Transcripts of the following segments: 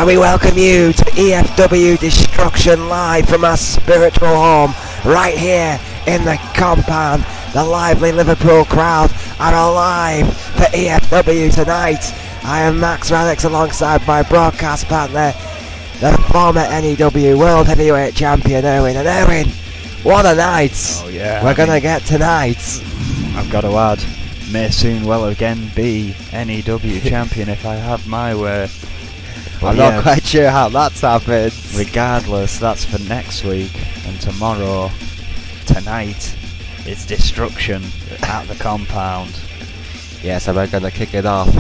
and we welcome you to E.F.W Destruction live from our spiritual home right here in the compound. The lively Liverpool crowd are alive for E.F.W tonight. I am Max Radix alongside my broadcast partner, the former NEW World Heavyweight Champion Erwin. And Erwin, what a night! Oh yeah, we're gonna get tonight. I've got to add, may soon well again be NEW champion if I have my way. But I'm not quite sure how that's happened. Regardless, that's for next week, and tomorrow, tonight, is destruction at the compound. Yes, and we're gonna kick it off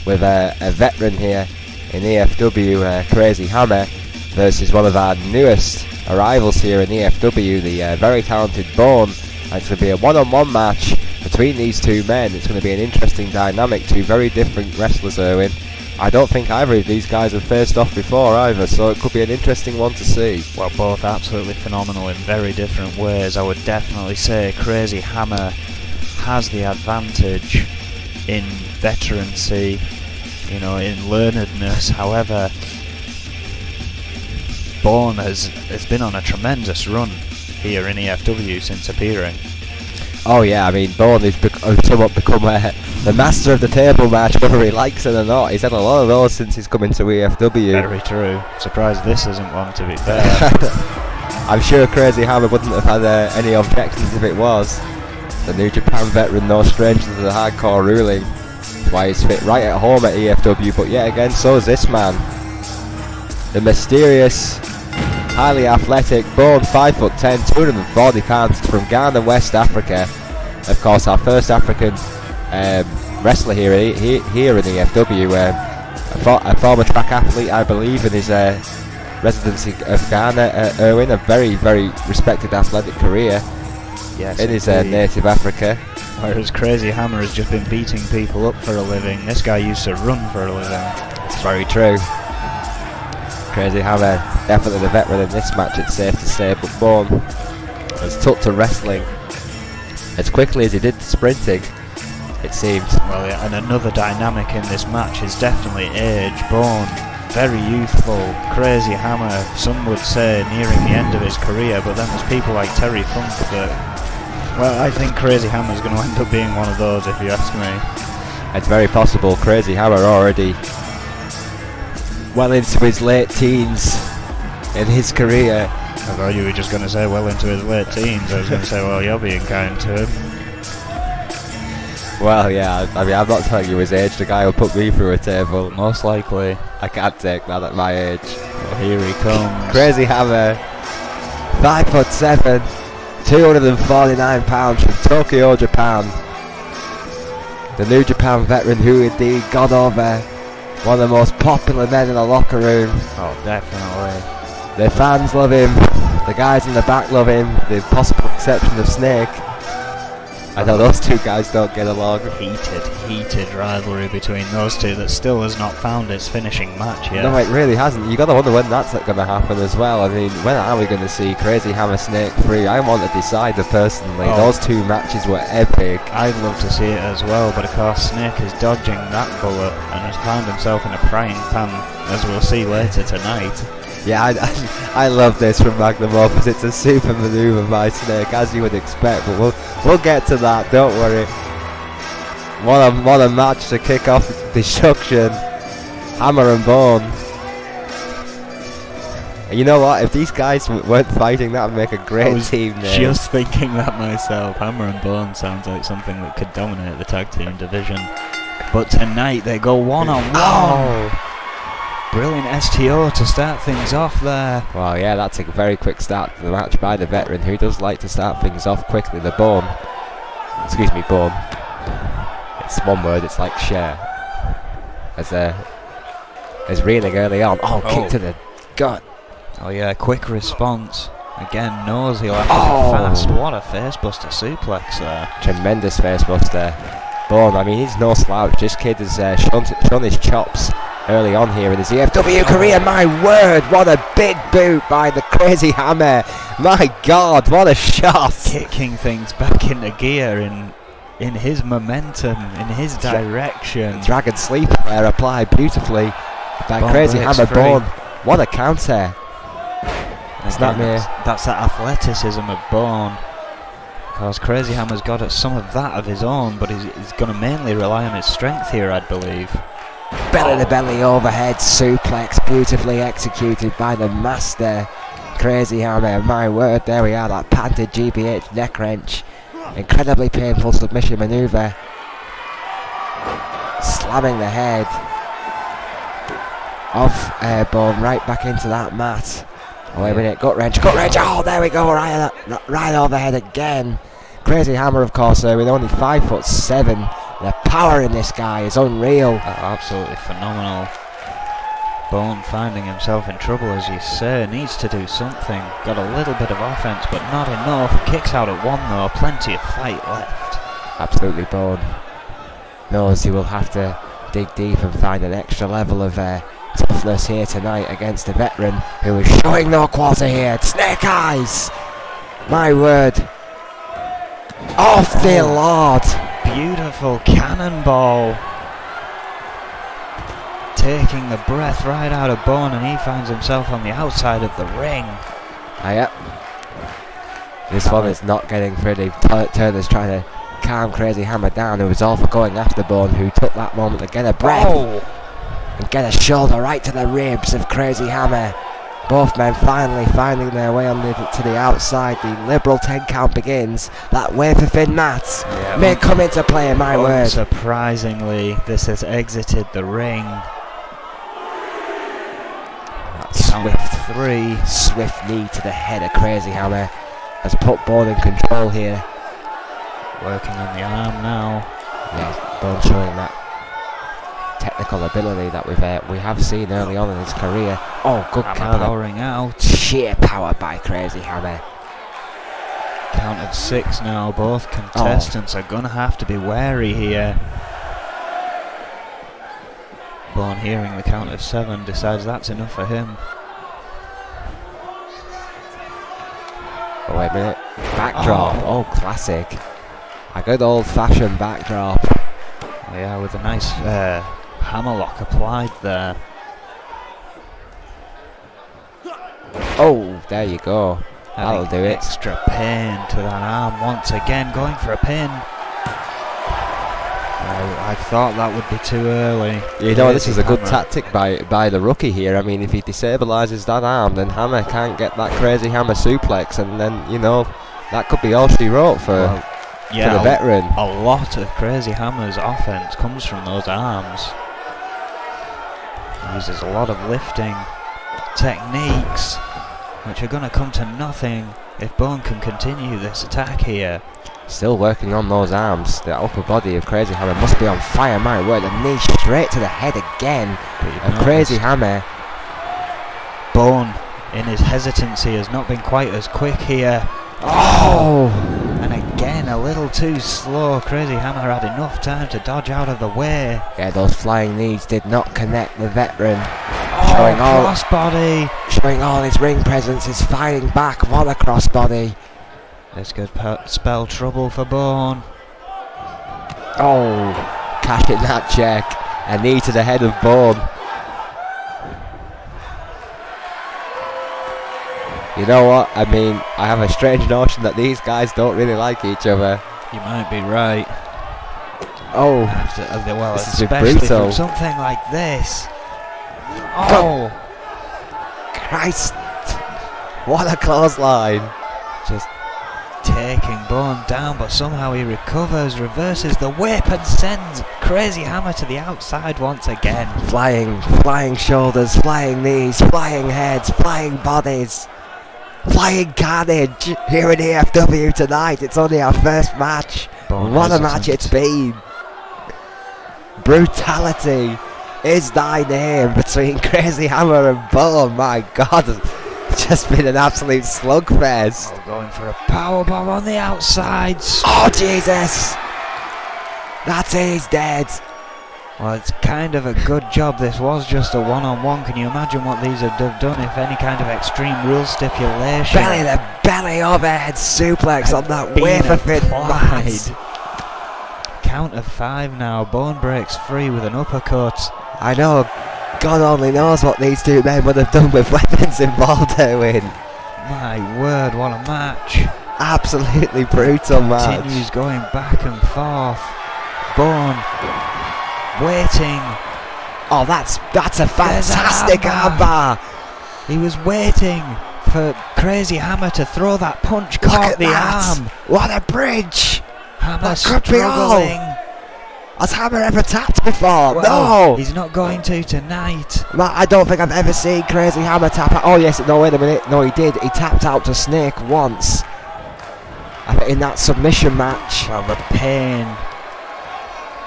with a veteran here in E.F.W, Crazy Hammer, versus one of our newest arrivals here in E.F.W, the very talented Bone. And it's going to be a one-on-one match between these two men. It's going to be an interesting dynamic, two very different wrestlers, Erwin. I don't think either of these guys have faced off before either, so it could be an interesting one to see. Well, both absolutely phenomenal in very different ways. I would definitely say Crazy Hammer has the advantage in veterancy, you know, in learnedness. However, Bone has been on a tremendous run here in E.F.W since appearing. Oh yeah, I mean, Bone has somewhat become the master of the table match, whether he likes it or not. He's had a lot of those since he's come into E.F.W. Very true. Surprised this isn't one, to be fair. I'm sure Crazy Hammer wouldn't have had any objections if it was. The New Japan veteran, no stranger to the hardcore ruling. That's why he's fit right at home at E.F.W, but yet again, so is this man. The mysterious, highly athletic Bone, 5'10", 240 pounds, from Ghana, West Africa. Of course, our first African wrestler here in E.F.W. A former track athlete, I believe, in his residency of Ghana. Erwin, a very, very respected athletic career. Yes, in his native Africa. Whereas Crazy Hammer has just been beating people up for a living. This guy used to run for a living. It's very true. Crazy Hammer, definitely the veteran in this match, it's safe to say, but Bone has took to wrestling as quickly as he did to sprinting, it seems. Well, yeah, and another dynamic in this match is definitely age. Bone, very youthful. Crazy Hammer, some would say nearing the end of his career, but then there's people like Terry Funk that, well, I think Crazy Hammer's going to end up being one of those, if you ask me. It's very possible. Crazy Hammer already well into his late teens in his career. I thought you were just going to say well into his late teens. I was going to say, well, you're being kind to him. Well, yeah, I mean, I'm not telling you his age. The guy will put me through a table. Most likely. I can't take that at my age. Well, here he comes. Crazy Hammer, 5'7", 249 pounds, from Tokyo, Japan. The New Japan veteran who indeed got over one of the most popular men in the locker room. Oh, definitely. The fans love him, the guys in the back love him, the possible exception of Snake. I know those two guys don't get along. Heated rivalry between those two that still has not found its finishing match yet. No, it really hasn't. You got to wonder when that's going to happen as well. I mean, when are we going to see Crazy Hammer Snake 3? I want to decide it personally. Oh. Those two matches were epic. I'd love to see it as well, but of course Snake is dodging that bullet and has found himself in a frying pan, as we'll see later tonight. Yeah, I love this from Magnum Opus. It's a super manoeuvre by Snake, as you would expect, but we'll get to that, don't worry. What a match to kick off Destruction. Hammer and Bone. And you know what, if these guys weren't fighting, that would make a great team name. Just thinking that myself. Hammer and Bone sounds like something that could dominate the tag team division. But tonight they go one-on-one. Oh. Brilliant STO to start things off there. Well, yeah, that's a very quick start to the match by the veteran, who does like to start things off quickly. The Bone. Excuse me, Bone. It's one word, it's like share. As reeling early on. Oh, kick to the gut. Oh yeah, quick response. Again, knows he'll have to be fast. What a facebuster suplex there. Tremendous facebuster. Bone, I mean, he's no slouch. This kid has shown his chops early on here in his E.F.W career. My word, what a big boot by the Crazy Hammer. My God, what a shot. Kicking things back into gear in his momentum, in his direction. Dragon Sleeper there applied beautifully. By Bone Crazy breaks Hammer free. Bone. What a counter. It's not Again, me. that's that athleticism of Bone. Because Crazy Hammer's got some of that of his own, but he's going to mainly rely on his strength here, I believe. Belly to belly overhead suplex, beautifully executed by the master Crazy Hammer. My word, there we are, that patented GBH neck wrench. Incredibly painful submission maneuver. Slamming the head of Bone right back into that mat. Oh, wait a minute, gut wrench, oh, there we go, right overhead again. Crazy Hammer, of course, with only 5'7". The power in this guy is unreal. Absolutely phenomenal. Bone finding himself in trouble, as you say, needs to do something. Got a little bit of offense, but not enough. Kicks out at 1 though, plenty of fight left. Absolutely, Bone knows he will have to dig deep and find an extra level of toughness here tonight against a veteran who is showing no quarter here. Snake eyes! My word. Off the Lord! Beautiful cannonball. Taking the breath right out of Bone, and he finds himself on the outside of the ring. Yep. This one is not getting pretty. Turner's trying to calm Crazy Hammer down, who was all for going after Bone, who took that moment to get a breath and get a shoulder right to the ribs of Crazy Hammer. Both men finally finding their way on to the outside. The liberal 10 count begins. That wafer thin mat may come into play, my word. Surprisingly, this has exited the ring. Swift 3. Swift knee to the head of Crazy Hammer has put Bone in control here. Working on the arm now. Yeah, Bone showing that technical ability that we have seen early on in his career. Oh, good counter. Powering out. Sheer power by Crazy Hammer. Count of 6 now. Both contestants are going to have to be wary here. Bone, hearing the count of 7, decides that's enough for him. Oh, wait a minute. Backdrop. Oh, classic. A good old-fashioned backdrop. Yeah, with a nice hammerlock applied there. Oh, there you go. That'll do it. Extra pain to that arm once again, going for a pin. I thought that would be too early. You know, this is a good tactic by the rookie here. I mean, if he destabilises that arm, then Hammer can't get that Crazy Hammer suplex, and then, you know, that could be all she wrote for the veteran. A lot of Crazy Hammer's offense comes from those arms. He uses a lot of lifting techniques, which are going to come to nothing if Bone can continue this attack here. Still working on those arms. The upper body of Crazy Hammer must be on fire, my word. A knee straight to the head again. A Crazy Hammer. Bone, in his hesitancy, has not been quite as quick here. Oh! And again, a little too slow. Crazy Hammer had enough time to dodge out of the way. Yeah, those flying knees did not connect the veteran. Crossbody. Showing all his ring presence, is fighting back. What a crossbody. This could spell trouble for Bone. Oh, cashing that check. A knee to the head of Bone. You know what? I mean, I have a strange notion that these guys don't really like each other. You might be right. Oh, well, this is especially brutal. from something like this. Oh, Christ! What a clothesline! Just taking Bone down, but somehow he recovers, reverses the whip, and sends Crazy Hammer to the outside once again. Flying shoulders, flying knees, flying heads, flying bodies, flying carnage here in E.F.W. tonight. It's only our first match. What a match it's been! Brutality is thy name between Crazy Hammer and Bone. My God, it's just been an absolute slugfest. Oh, going for a powerbomb on the outsides. Oh Jesus! That's it, he's dead. Well, it's kind of a good job this was just a one-on-one. Can you imagine what these would have done if any kind of extreme rule stipulation? Belly overhead suplex on that wafer thin mat. Count of 5 now. Bone breaks free with an uppercut. I know. God only knows what these two men would have done with weapons involved, Erwin. My word, what a match. Absolutely brutal match. Continues going back and forth. Bourne waiting. Oh, that's a fantastic armbar. He was waiting for Crazy Hammer to throw that punch, caught the arm. What a bridge. Hammer struggling. Has Hammer ever tapped before? Well, no! He's not going to tonight. I don't think I've ever seen Crazy Hammer tap out. Oh yes, no, wait a minute. No, he did. He tapped out to Snake once. I think in that submission match. Well, the pain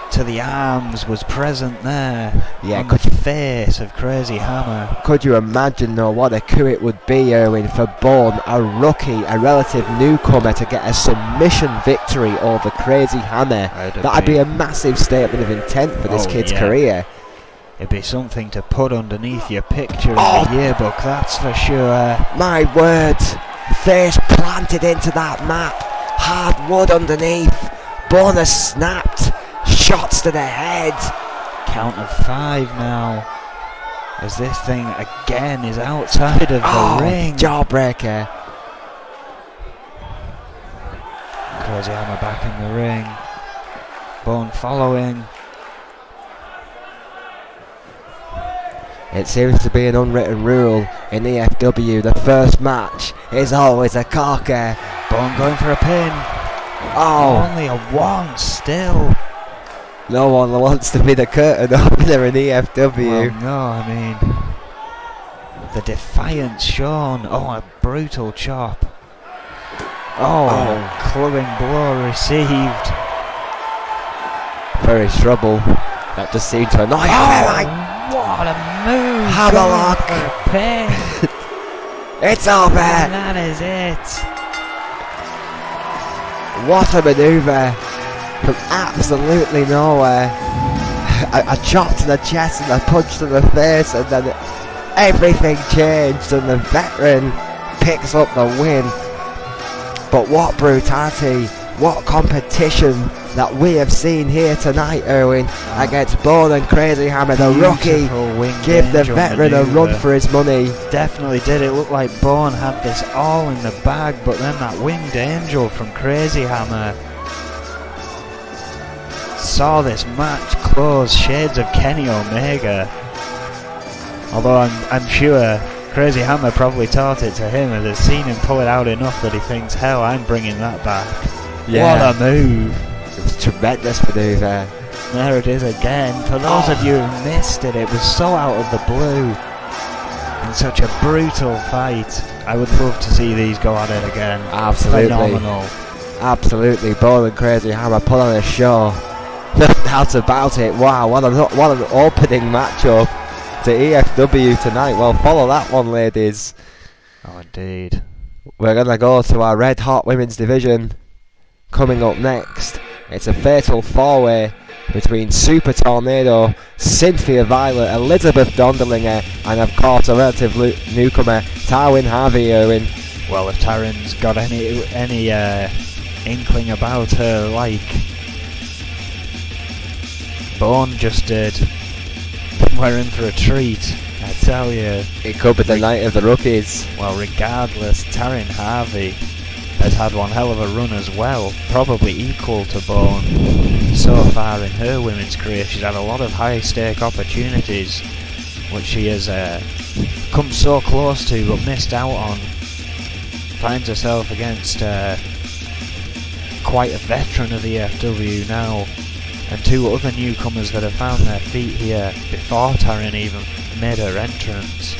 to the arms was present there. Yeah, on the face of Crazy Hammer. Could you imagine though what a coup it would be, Erwin, for Bourne, a rookie, a relative newcomer, to get a submission victory over Crazy Hammer? That'd be a massive statement of intent for this kid's career. It'd be something to put underneath your picture in the yearbook, that's for sure. My word, face planted into that mat, hard wood underneath. Bourne has snapped. Shots to the head. Count of 5 now, as this thing again is outside of the ring. Jawbreaker. Crazy Hammer back in the ring. Bourne following. It seems to be an unwritten rule in E.F.W. The first match is always a corker. Bourne going for a pin. Oh, only a 1 still. No one wants to be the curtain opener in E.F.W. Well, no, I mean, the defiance shown. Oh, a brutal chop. Oh, clubbing blow received. Very trouble. That just seemed to annoy him. What a move! Hammerlock. It's over. And that is it. What a manoeuvre from absolutely nowhere. A chop to the chest and a punch to the face, and then everything changed and the veteran picks up the win. But what brutality, what competition that we have seen here tonight, Erwin, against Bourne and Crazy Hammer. The rookie give the veteran a run for his money. Definitely did. It looked like Bourne had this all in the bag, but then that winged angel from Crazy Hammer saw this match close. Shades of Kenny Omega. Although I'm sure Crazy Hammer probably taught it to him, as it's seen him pull it out enough that he thinks, hell, I'm bringing that back. Yeah. What a move. It was a tremendous manoeuvre. There it is again. For those of you who missed it, it was so out of the blue. And such a brutal fight. I would love to see these go at it again. Absolutely. Phenomenal. Absolutely. Bourne and Crazy Hammer put on a show. No doubt about it. Wow, what an opening matchup to E.F.W. tonight. Well, follow that one, ladies. Oh, indeed. We're going to go to our Red Hot Women's Division. Coming up next, it's a fatal four-way between Super Tornado, Cynthia Violet, Elizabeth Dondelinger, and of course a relative newcomer, Taryn Harvey. Erwin. Well, if Taryn's got any inkling about her, like Bourne just did, we're in for a treat, I tell you. It could be the night of the rookies. Well, regardless, Taryn Harvey has had one hell of a run as well, probably equal to Bourne so far in her women's career. She's had a lot of high-stake opportunities, which she has come so close to but missed out on. Finds herself against quite a veteran of the E.F.W. now, and two other newcomers that have found their feet here before Taryn even made her entrance.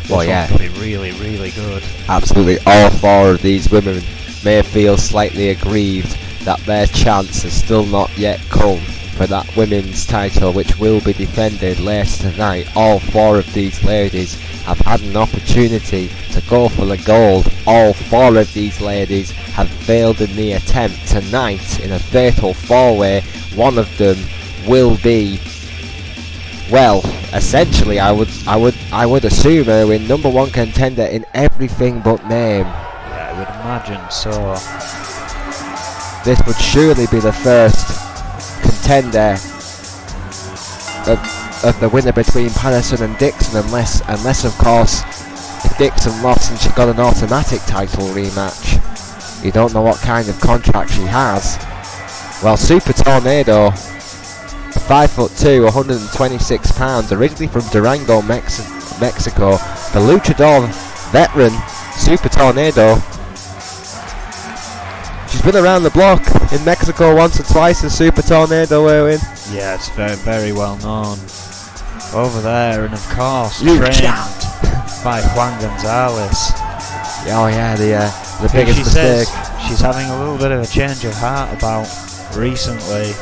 Well, yeah, could be really, really good. Absolutely, all four of these women may feel slightly aggrieved that their chance has still not yet come for that women's title, which will be defended later tonight. All four of these ladies have had an opportunity to go for the gold. All four of these ladies have failed in the attempt. Tonight, in a fatal four-way, one of them will be, well, essentially, I would assume, Erwin, number one contender in everything but name. Yeah, I would imagine so. This would surely be the first contender of the winner between Patterson and Dixon, unless of course if Dixon lost and she got an automatic title rematch. You don't know what kind of contract she has. Well, Super Tornado, 5'2", 126 pounds, originally from Durango, Mexico, the luchador veteran Super Tornado. She's been around the block in Mexico once or twice as Super Tornado, Erwin. Yeah, it's very, very well known over there, and of course Lucha. trained by Juan Gonzalez. Oh yeah, the biggest She mistake. says she's having a little bit of a change of heart about recently.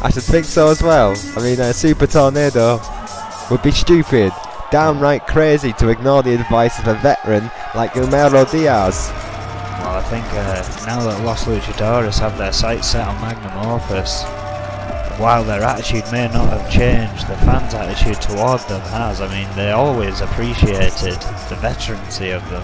I should think so as well. I mean, Super Tornado would be stupid, downright crazy to ignore the advice of a veteran like Gilmero Diaz. Well, I think now that Los Luchadores have their sights set on Magnum Opus, while their attitude may not have changed, the fans' attitude toward them has. I mean, they always appreciated the veterancy of them.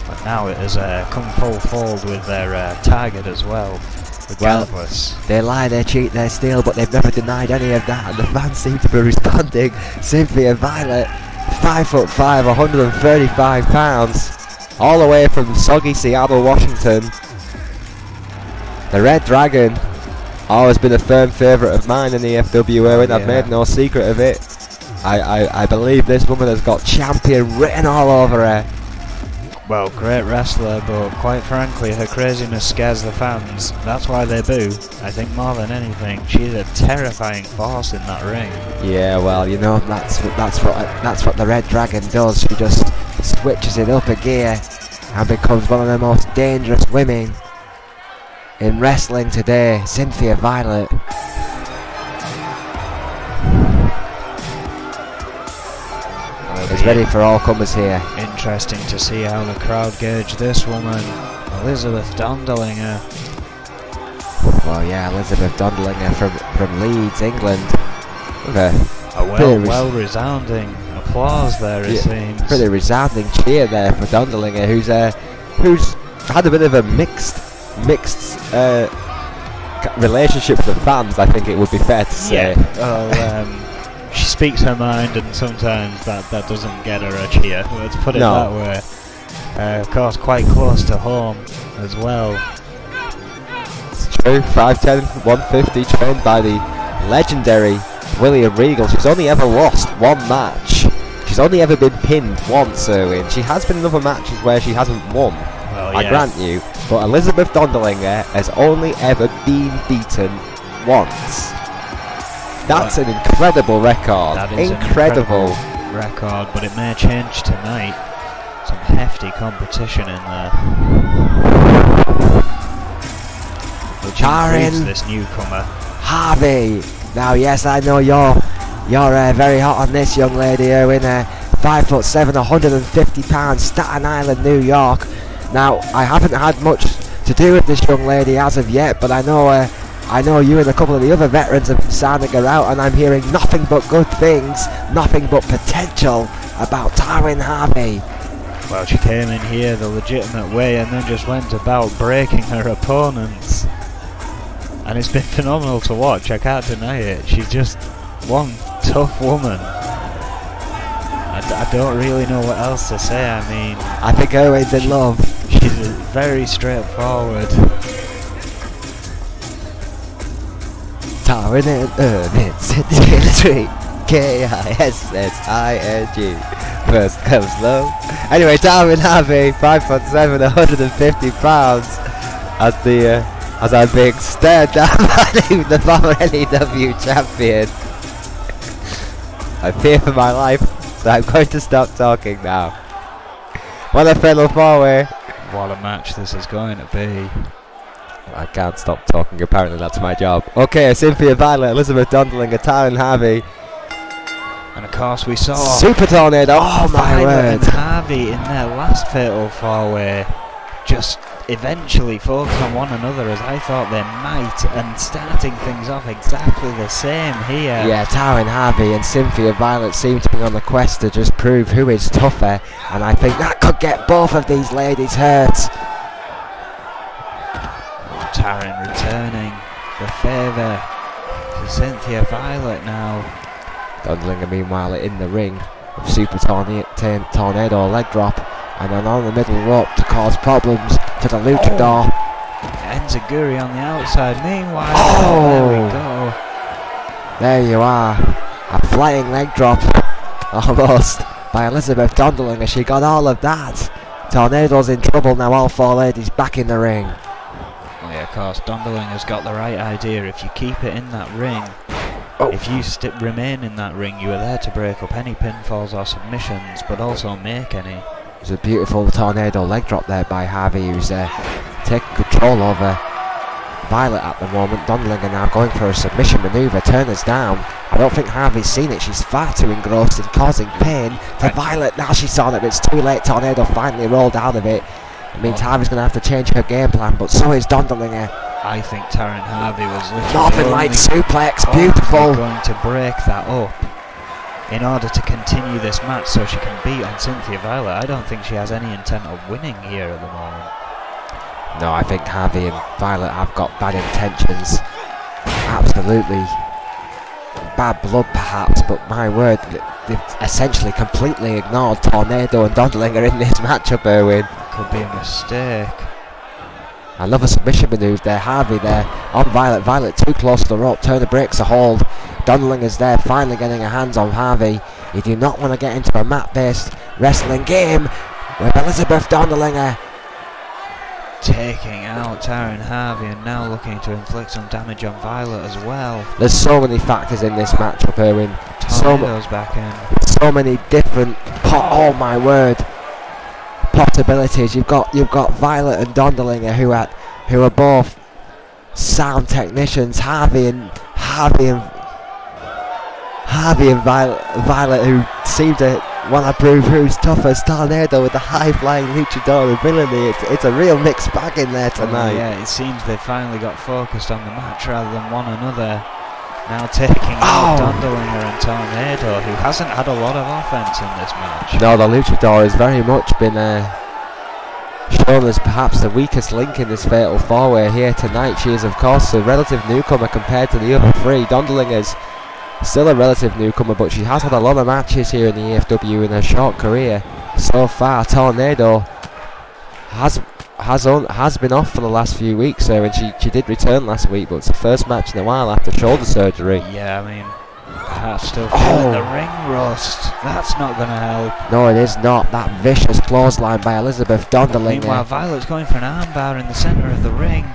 But now it has come full fold with their target as well. Regardless. Well, they lie, they cheat, they steal, but they've never denied any of that, and the fans seem to be responding. Cynthia Violet, 5'5", 135 pounds, all the way from soggy Seattle, Washington. The Red Dragon, always been a firm favourite of mine in the E.F.W, and I've made no secret of it. I believe this woman has got champion written all over her. Well, great wrestler, but quite frankly, her craziness scares the fans. That's why they boo. I think more than anything, she's a terrifying force in that ring. Yeah, well, you know, that's what the Red Dragon does. She just switches it up a gear and becomes one of the most dangerous women in wrestling today. Cynthia Violet. Is ready for all comers here. Interesting to see how the crowd gauge this woman, Elizabeth Dondelinger. Well, yeah, Elizabeth Dondelinger from Leeds, England. Well resounding applause there, it seems. Pretty resounding cheer there for Dondelinger, who's had a bit of a mixed relationship with the fans. I think it would be fair to say. Yeah. She speaks her mind, and sometimes that doesn't get her a cheer. Let's put it that way. Of course, quite close to home as well. It's true. 5'10", 150, trained by the legendary William Regal. She's only ever lost one match. She's only ever been pinned once, Erwin. She has been in other matches where she hasn't won. Well, I grant you. But Elizabeth Dondelinger has only ever been beaten once. That's an incredible record. That is incredible record, but it may change tonight. Some hefty competition in there. Which includes this newcomer, Harvey. Now, yes, I know you're very hot on this young lady, Erwin. 5'7", 150 pounds, Staten Island, New York. Now, I haven't had much to do with this young lady as of yet, but I know you and a couple of the other veterans have been sounding her out, and I'm hearing nothing but good things, nothing but potential about Taryn Harvey. Well, she came in here the legitimate way and then just went about breaking her opponents. And it's been phenomenal to watch, I can't deny it. She's just one tough woman. I don't really know what else to say. I mean, I think Erwin's in love. She's very straightforward. Taryn and Erwin sitting in the street. K-I-S-S-I-N-G. First comes low. Anyway, Taryn Harvey, 5'7", 150 pounds, as I'm being stared down by the former NEW champion. I fear for my life, so I'm going to stop talking now. What a fatal four-way. What a match this is going to be. I can't stop talking, apparently that's my job. Okay, Cynthia Violet, Elizabeth Dondelinger, Taryn Harvey. And of course we saw Super Tornado, oh my word. And Harvey in their last fatal four-way just eventually focus on one another, as I thought they might, and starting things off exactly the same here. Yeah, Taryn Harvey and Cynthia Violet seem to be on the quest to just prove who is tougher, and I think that could get both of these ladies hurt. Taryn returning the favour. Cynthia Violet now. Dundlinger meanwhile in the ring with Super Tornado leg drop, and then on the middle rope to cause problems to the luchador. Enziguri on the outside. Meanwhile, oh, there we go. There you are. A flying leg drop almost by Elizabeth Dundlinger. She got all of that. Tornado's in trouble now. All four ladies back in the ring. Well, yeah, of course, Dundlinger's got the right idea. If you keep it in that ring, if you remain in that ring, you are there to break up any pinfalls or submissions, but also make any. There's a beautiful tornado leg drop there by Harvey, who's taking control over Violet at the moment. Dundlinger now going for a submission manoeuvre. Turner's down. I don't think Harvey's seen it. She's far too engrossed in causing pain to Violet. Now she saw it, but it's too late. Tornado finally rolled out of it. It means Harvey's going to have to change her game plan, but so is Dundlinger. I think Taryn Harvey was literally Northern Light suplex, beautiful. Going to break that up in order to continue this match so she can beat on Cynthia Violet. I don't think she has any intent of winning here at the moment. No, I think Harvey and Violet have got bad intentions. Absolutely. Bad blood perhaps, but my word, they've essentially completely ignored Tornado and Dundlinger in this matchup, Erwin. Could be a mistake. I love a submission manoeuvre there. Harvey there on Violet. Violet too close to the rope. Turner breaks a hold. Dundlinger's there, finally getting her hands on Harvey. You do not want to get into a mat-based wrestling game with Elizabeth Dundlinger taking out Taryn Harvey and now looking to inflict some damage on Violet as well. There's so many factors in this matchup, Erwin. Tornado's back in. So many different, oh my word, possibilities. You've got Violet and Dundlinger who are both sound technicians. Harvey and Violet who seem to want to prove who's tough as Tornado with the high-flying luchador ability. It's a real mixed bag in there tonight. Yeah, it seems they finally got focused on the match rather than one another. Now taking out Dundlinger and Tornado, who hasn't had a lot of offense in this match. No, the luchador has very much been shown as perhaps the weakest link in this fatal four-way here tonight. She is, of course, a relative newcomer compared to the other three. Dundlinger's still a relative newcomer, but she has had a lot of matches here in the E.F.W. in her short career so far. Tornado has been off for the last few weeks, and she did return last week, but it's the first match in a while after shoulder surgery. Yeah, I mean, perhaps still feeling the ring rust. That's not going to help. No, it is not. That vicious clothesline by Elizabeth Dundlinger. Meanwhile, Violet's going for an armbar in the centre of the ring.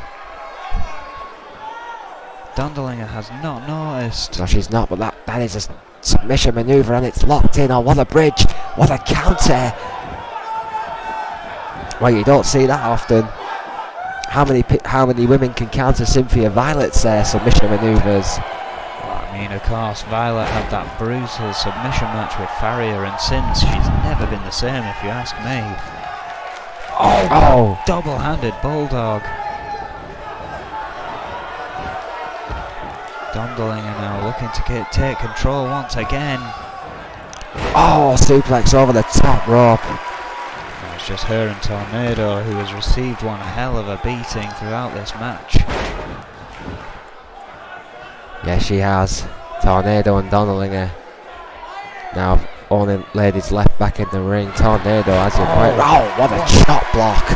Dundlinger has not noticed. No, she's not, but that is a submission manoeuvre and it's locked in. Oh, what a bridge. What a counter. Well, you don't see that often. How many women can counter Cynthia Violet's submission manoeuvres? Well, I mean, of course, Violet had that brutal submission match with Farrier, and since she's never been the same, if you ask me. Oh. Double-handed bulldog. Dundlinger now looking to take control once again. Oh, suplex over the top rope. It's just her and Tornado who has received one hell of a beating throughout this match. Yes, she has. Tornado and Dundlinger. Now, only ladies left back in the ring. Tornado, as you point. Oh, what a chop block.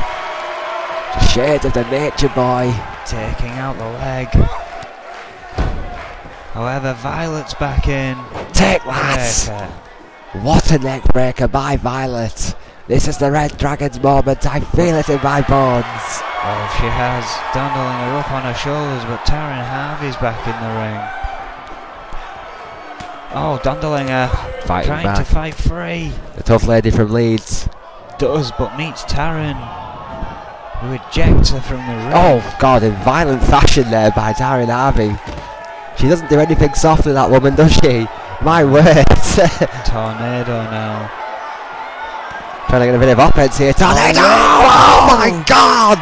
Shades of the Nature Boy. Taking out the leg. However, Violet's back in. Take that! What a neck breaker by Violet. This is the Red Dragon's moment. I feel it in my bones. Oh, she has Dundlinger up on her shoulders, but Taryn Harvey's back in the ring. Oh, Dundlinger trying to fight free. The tough lady from Leeds. Does, but meets Taryn, who ejects her from the ring. Oh, God, in violent fashion there by Taryn Harvey. She doesn't do anything softly, that woman, does she? My word. Tornado now. Trying to get a bit of offense here. Tornado! Oh my God!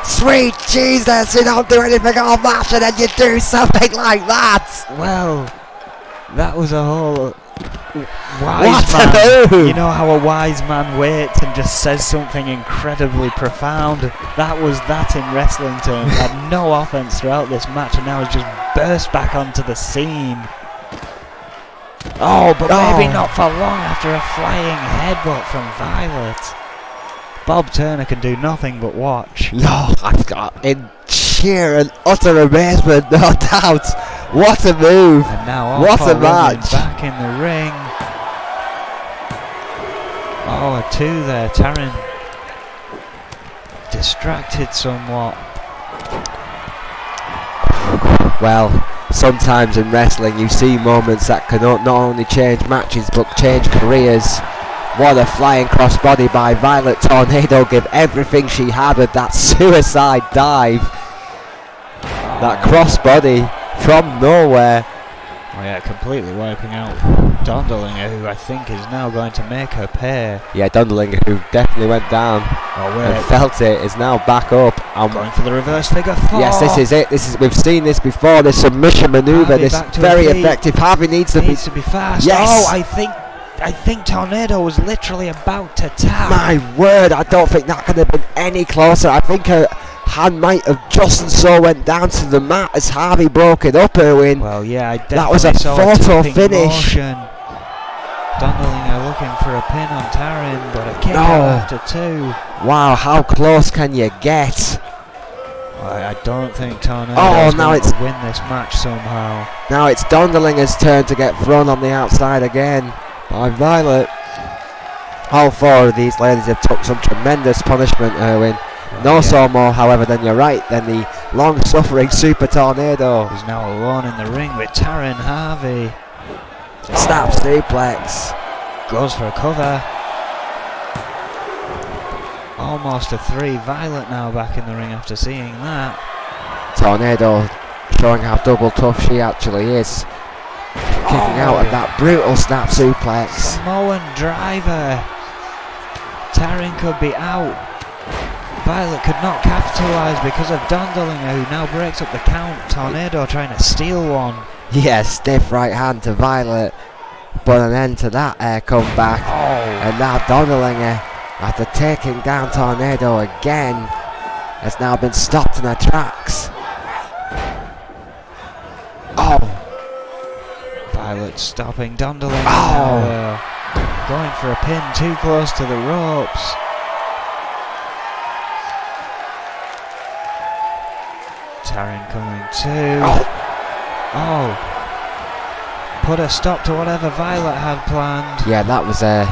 Sweet Jesus, you don't do anything all match and then you do something like that! Well, that was a whole Wise What man. a move! You know how a wise man waits and just says something incredibly profound? That was that in wrestling terms. Had no offense throughout this match and now has just burst back onto the scene. Oh, but maybe not for long after a flying headbutt from Violet. Bob Turner can do nothing but watch. No, I've got in sheer and utter amazement, no doubt. What a move! And now what Paul a match! Back in the ring. Oh, a 2 there. Taryn distracted somewhat. Well, sometimes in wrestling you see moments that can not only change matches but change careers. What a flying crossbody by Violet Tornado, give everything she had with that suicide dive. That crossbody from nowhere. Oh yeah, completely wiping out Dondolinger, who I think is now going to make her pay. Yeah, Dondolinger, who definitely went down and felt it, is now back up. Going for the reverse figure 4. Yes, this is it. We've seen this before. This submission maneuver, this very effective. Harvey needs to be fast. Yes. Oh, I think Tornado was literally about to tap. My word, I don't think that could have been any closer. I think her hand might have just and so went down to the mat as Harvey broke it up, Erwin. Well, yeah, I definitely that was a saw photo a finish. Dondolinger looking for a pin on Taryn, but a kick out after 2. Wow, how close can you get? I don't think Tornado is going to win this match somehow. Now it's Dondolinger's turn to get thrown on the outside again by Violet. All 4 of these ladies have took some tremendous punishment, Erwin. So more, however, than you're right, than the long-suffering Super Tornado. Who's now alone in the ring with Taryn Harvey. Snap suplex. Goes for a cover. Almost a 3. Violet now back in the ring after seeing that. Tornado showing how double tough she actually is. Kicking out of that brutal snap suplex. Samoan driver. Taryn could be out. Violet could not capitalise because of Dondolinger, who now breaks up the count. Tornado trying to steal one. Yeah, stiff right hand to Violet. But an end to that comeback. And now Dondolinger, after taking down Tornado again, has now been stopped in her tracks. Violet stopping Dondolinger. Going for a pin too close to the ropes. Taryn coming too. Put a stop to whatever Violet had planned. Yeah, that was a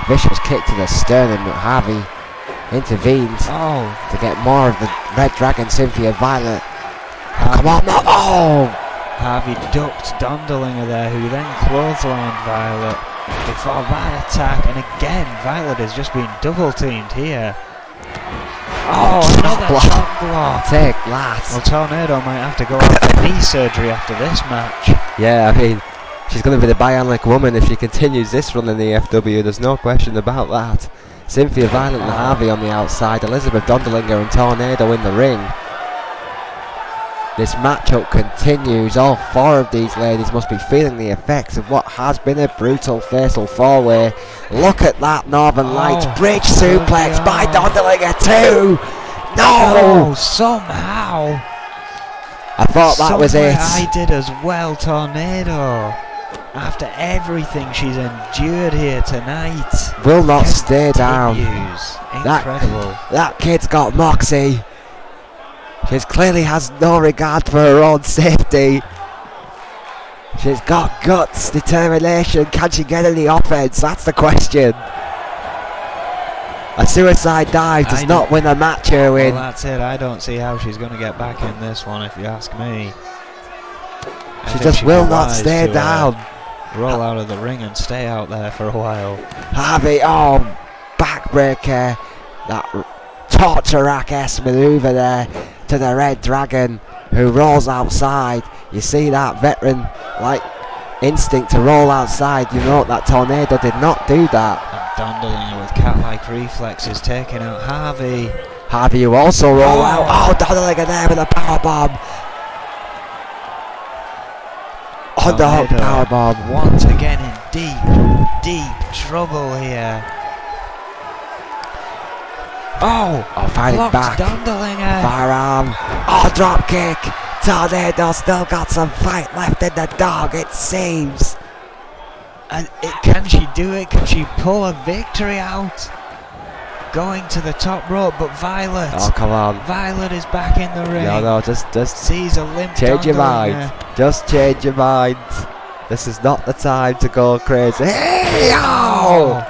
vicious kick to the sternum, but Harvey intervened to get more of the Red Dragon Cynthia Violet. Come on now! Harvey ducked Dondolinger there, who then clotheslined Violet before that attack, and again Violet has just been double teamed here. Another chop block. Take that. Well, Tornado might have to go out for knee surgery after this match. Yeah, I mean, she's going to be the bionic woman if she continues this run in the E.F.W. There's no question about that. Cynthia Violet and Harvey on the outside, Elizabeth Dondolinger and Tornado in the ring. This matchup continues. All 4 of these ladies must be feeling the effects of what has been a brutal fatal 4-way. Look at that Northern Lights bridge suplex by Dondolinger too. No! Somehow. I thought that was it. I did as well, Tornado. After everything she's endured here tonight. Will not stay down. Incredible. That kid's got moxie. She clearly has no regard for her own safety. She's got guts, determination. Can she get any offense? That's the question. A suicide dive does not win a match, Erwin. Well, that's it. I don't see how she's going to get back in this one, if you ask me. She just will not stay down. Roll out of the ring and stay out there for a while. Harvey, backbreaker. That torture rack-esque manoeuvre there to the Red Dragon, who rolls outside. You see that veteran like instinct to roll outside. You know that Tornado did not do that. And Dondolinger with cat-like reflexes taking out Harvey. Harvey, who also roll out. Dondolinger there with a powerbomb. Oh no, powerbomb. Once again in deep trouble here. Oh, fighting blocked back. Dondelinger. Firearm. Oh, drop kick. Tornado still got some fight left in the dog, it seems. And can she do it? Can she pull a victory out? Going to the top rope, but Violet. Oh, come on. Violet is back in the ring. No, just sees a limp change your Dondelinger. mind. Just change your mind. This is not the time to go crazy. Hey, oh!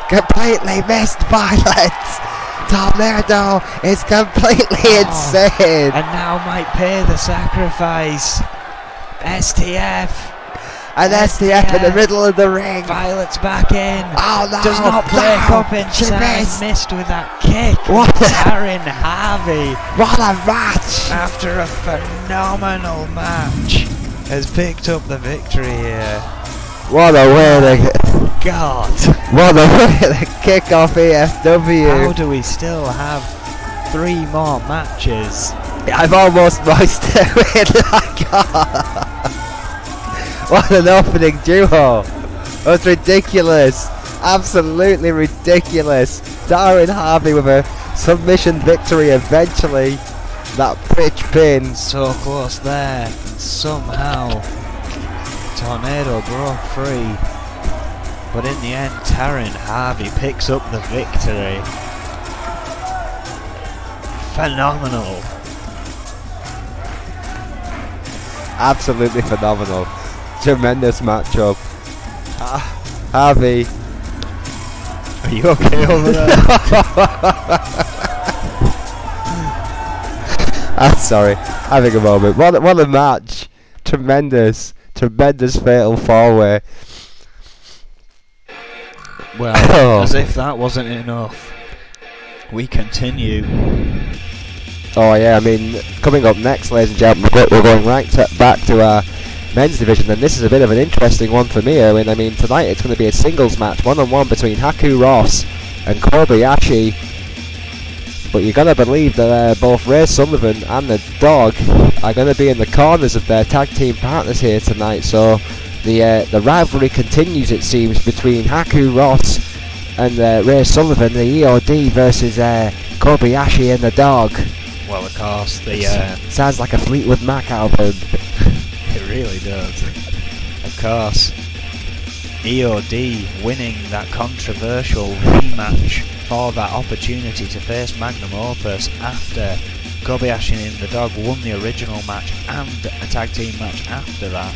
Completely missed Violet. Tornado is completely insane. And now might pay the sacrifice. STF. And STF in the middle of the ring. Violet's back in. Oh no! Does not break up inside. Missed with that kick. What? Taryn Harvey. What a match! After a phenomenal match, has picked up the victory here. What a way to God. What a way to kick off E.F.W. How do we still have 3 more matches? I've almost voiced it. God. What an opening duo! That's ridiculous! Absolutely ridiculous! Taryn Harvey with a submission victory eventually. That pitch pin. So close there. Somehow Tornado broke free. But in the end, Taryn Harvey picks up the victory. Phenomenal. Absolutely phenomenal. Tremendous matchup. Harvey. Are you okay over there? I'm sorry. Having a moment. What a match. Tremendous fatal four-way. Well, as if that wasn't enough, we continue. Oh yeah, I mean, coming up next, ladies and gentlemen, we're going back to our men's division, and this is a bit of an interesting one for me, Owen. I mean, tonight it's going to be a singles match, one-on-one between Haku Ross and Kobayashi. But you're going to believe that both Ray Sullivan and the Dog are going to be in the corners of their tag team partners here tonight. So the rivalry continues, it seems, between Haku Ross and Ray Sullivan, the EOD versus Kobayashi and the Dog. Well, of course, sounds like a Fleetwood Mac album. It really does. Of course, EOD winning that controversial rematch for that opportunity to face Magnum Opus after Kobayashi and the Dog won the original match and a tag team match after that.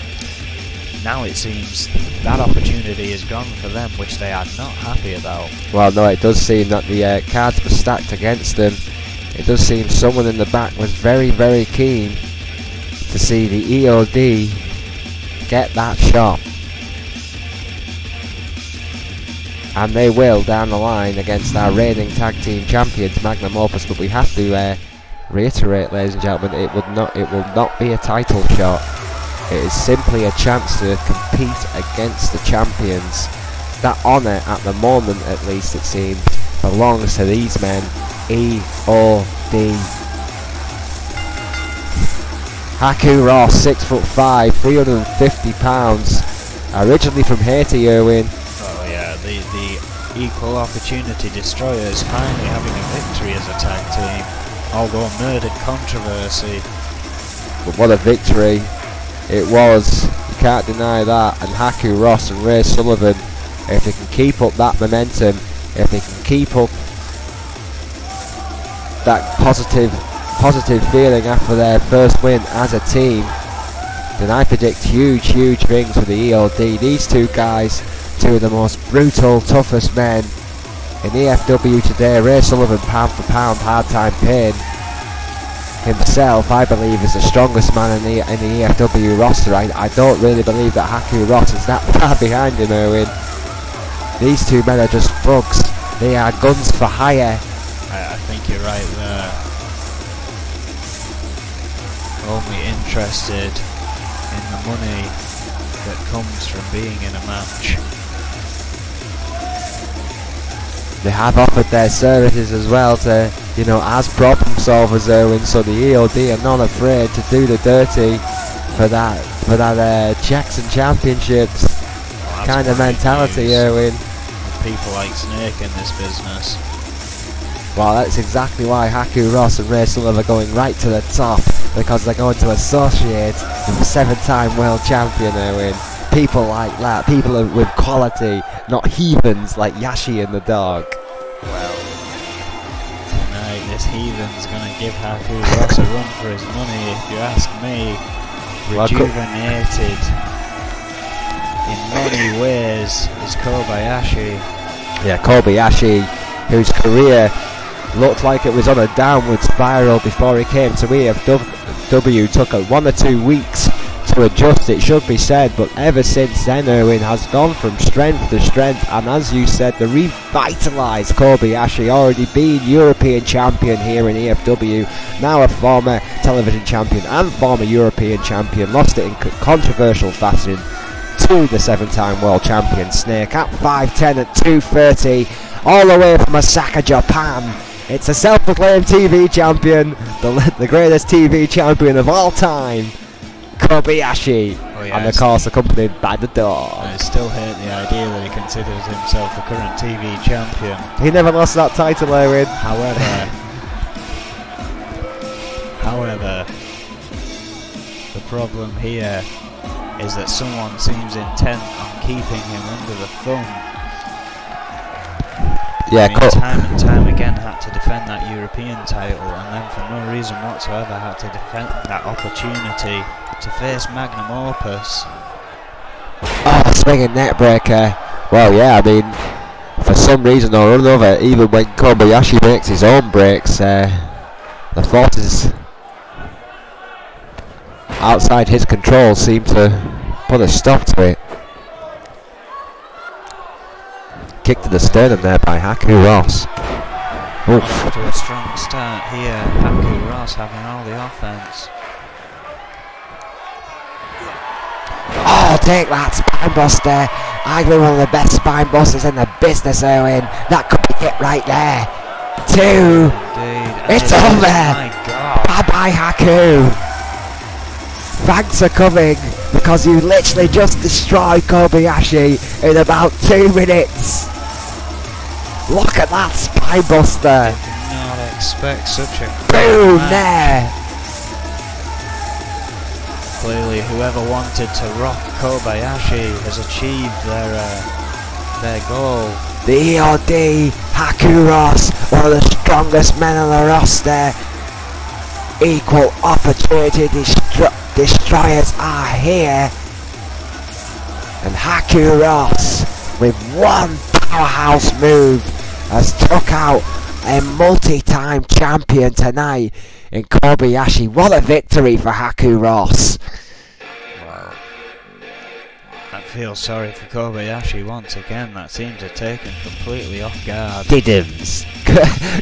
Now it seems that opportunity is gone for them, which they are not happy about. Well, no, it does seem that the cards were stacked against them. It does seem someone in the back was very, very keen to see the EOD get that shot. And they will down the line against our reigning tag team champions, Magnum Opus. But we have to reiterate, ladies and gentlemen, it will not be a title shot. It is simply a chance to compete against the champions. That honour, at the moment at least it seems, belongs to these men, EOD. Haku Ross, 6'5", 350 pounds, originally from Haiti, Irwin. Oh yeah, the Equal Opportunity Destroyers finally having a victory as a tag team, although murdered controversy. But what a victory it was, you can't deny that. And Haku Ross and Ray Sullivan, if they can keep up that momentum, if they can keep up that positive feeling after their first win as a team, then I predict huge things for the EOD. These two guys, two of the most brutal, toughest men in E.F.W. today. Ray Sullivan, pound for pound, hard time pain himself, I believe, is the strongest man in the E.F.W. roster. I don't really believe that Haku Ross is that far behind him, Erwin. These two men are just thugs. They are guns for hire. I think you're right there. Only interested in the money that comes from being in a match. They have offered their services as well to, you know, as problem solvers, Erwin, so the EOD are not afraid to do the dirty for that for that Jackson Championships kind of mentality, Erwin. People like Snake in this business. Well, that's exactly why Haku Ross and Ray Sullivan are going right to the top, because they're going to associate with a 7-time world champion, Erwin. People like that, people with quality, not heathens like Yashi and the dog. Well, tonight this heathen's going to give Haku Ross a run for his money, if you ask me. Rejuvenated in many ways is Kobayashi. Yeah, Kobayashi, whose career looked like it was on a downward spiral before he came to E.F.W. Took 1 or 2 weeks to adjust, it should be said, but ever since then Erwin has gone from strength to strength, and as you said, the revitalised Kobayashi, already been European champion here in E.F.W, now a former television champion and former European champion, lost it in controversial fashion to the 7-time world champion Snake at 5'10" at 230, all the way from Osaka, Japan. It's a self-proclaimed TV champion, the greatest TV champion of all time, Kobayashi, and of course accompanied by the dog. I still hate the idea that he considers himself the current TV champion. He never lost that title, Erwin. However, the problem here is that someone seems intent on keeping him under the thumb. Yeah, I mean, time and time again had to defend that European title, and then for no reason whatsoever had to defend that opportunity to face Magnum Opus. Oh, swinging net breaker. Well, yeah, I mean, for some reason or another, even when Kobayashi makes his own breaks, the forces outside his control seem to put a stop to it. Kick to the sternum there by Haku Ross. Oof. Off to a strong start here, Haku Ross having all the offense. Oh, take that spine buster. Arguably one of the best spine busters in the business, Erwin. That could be it right there. 2. Indeed. It's over. My God. Bye-bye, Haku. Thanks for coming, because you literally just destroyed Kobayashi in about 2 minutes. Look at that spine buster. I did not expect such a Boom match. there. Clearly, whoever wanted to rock Kobayashi has achieved their goal. The EOD, Haku Ross, one of the strongest men on the roster. Equal opportunity destroyers are here. And Haku Ross, with one powerhouse move, has took out a multi-time champion tonight in Kobayashi. What a victory for Haku Ross. Wow. I feel sorry for Kobayashi once again. That seems to take him completely off guard. Diddums.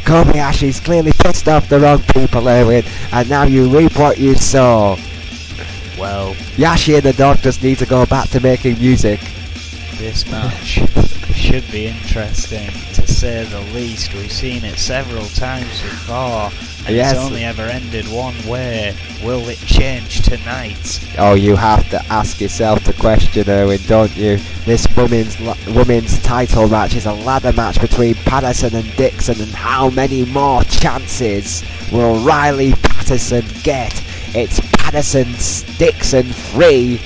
Kobayashi's clearly pissed off the wrong people, Erwin, and now you reap what you sow. Well, Yashi and the dog just need to go back to making music. this match should be interesting, to say the least. We've seen it several times before, and yes, it's only ever ended one way. Will it change tonight? Oh, you have to ask yourself the question, Erwin, don't you? This women's title match is a ladder match between Patterson and Dixon, and how many more chances will Riley Patterson get? It's Patterson's Dixon 3,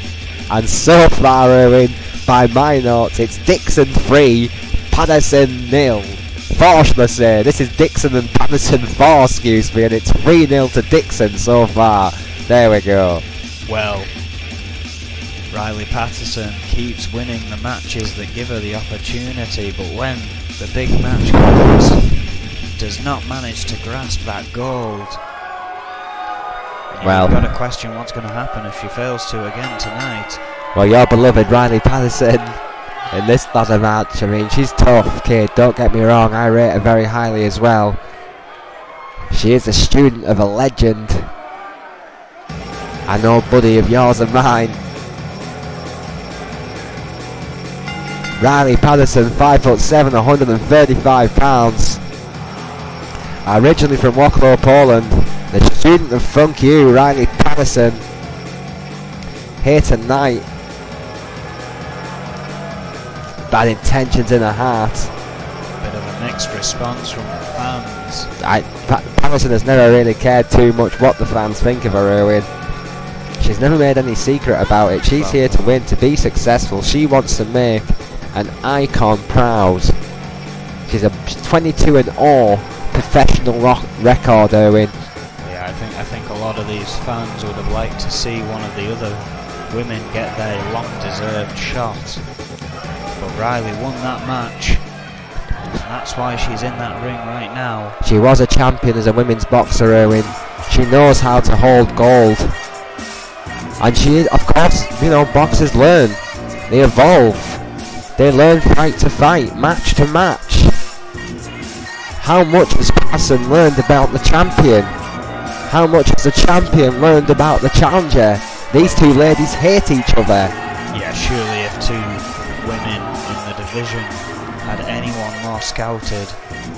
and so far, Erwin, by my notes, it's Dixon 3, Patterson 0. 4, should I say. This is Dixon and Patterson 4, excuse me, and it's 3-0 to Dixon so far. There we go. Well, Riley Patterson keeps winning the matches that give her the opportunity, but when the big match comes, does not manage to grasp that gold. Well, you've got to question what's going to happen if she fails to again tonight. Well, your beloved Riley Patterson in this ladder match, I mean, she's tough, kid, don't get me wrong, I rate her very highly as well. She is a student of a legend. I know, buddy of yours and mine. Riley Patterson, 5'7", 135 pounds. Originally from Wrocław, Poland, the student of Funk U, Riley Patterson, here tonight. Bad intentions in her heart. Bit of a mixed response from the fans. Patterson has never really cared too much what the fans think of her, Erwin. She's never made any secret about it. She's here to win, to be successful. She wants to make an icon proud. She's 22-0 professional record, Erwin. Yeah, I think a lot of these fans would have liked to see one of the other women get their long-deserved shot. But Riley won that match. And that's why she's in that ring right now. She was a champion as a women's boxer, Erwin. She knows how to hold gold. And she, of course, you know, boxers learn. They evolve. They learn fight to fight, match to match. How much has Patterson learned about the champion? How much has the champion learned about the challenger? These two ladies hate each other. Yeah, surely if two women in the division had anyone more scouted,